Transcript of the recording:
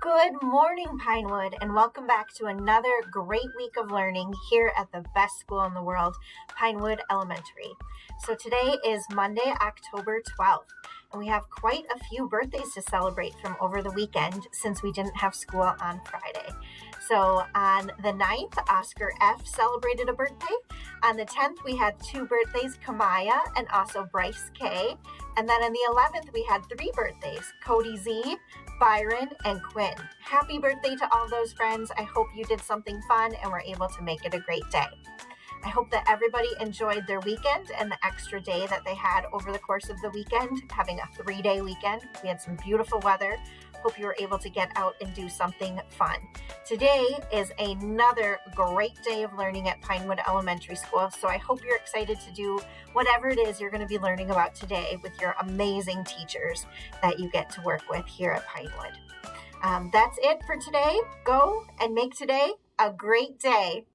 Good morning, Pinewood, and welcome back to another great week of learning here at the best school in the world, Pinewood Elementary. So today is Monday, October 12th, and we have quite a few birthdays to celebrate from over the weekend since we didn't have school on Friday. So on the 9th, Oscar F. celebrated a birthday. On the 10th, we had two birthdays, Kamaya and also Bryce K. And then on the 11th, we had three birthdays, Cody Z, Byron, and Quinn. Happy birthday to all those friends. I hope you did something fun and were able to make it a great day. I hope that everybody enjoyed their weekend and the extra day that they had over the course of the weekend, having a 3-day weekend. We had some beautiful weather. Hope you were able to get out and do something fun. Today is another great day of learning at Pinewood Elementary School, so I hope you're excited to do whatever it is you're going to be learning about today with your amazing teachers that you get to work with here at Pinewood. That's it for today. Go and make today a great day.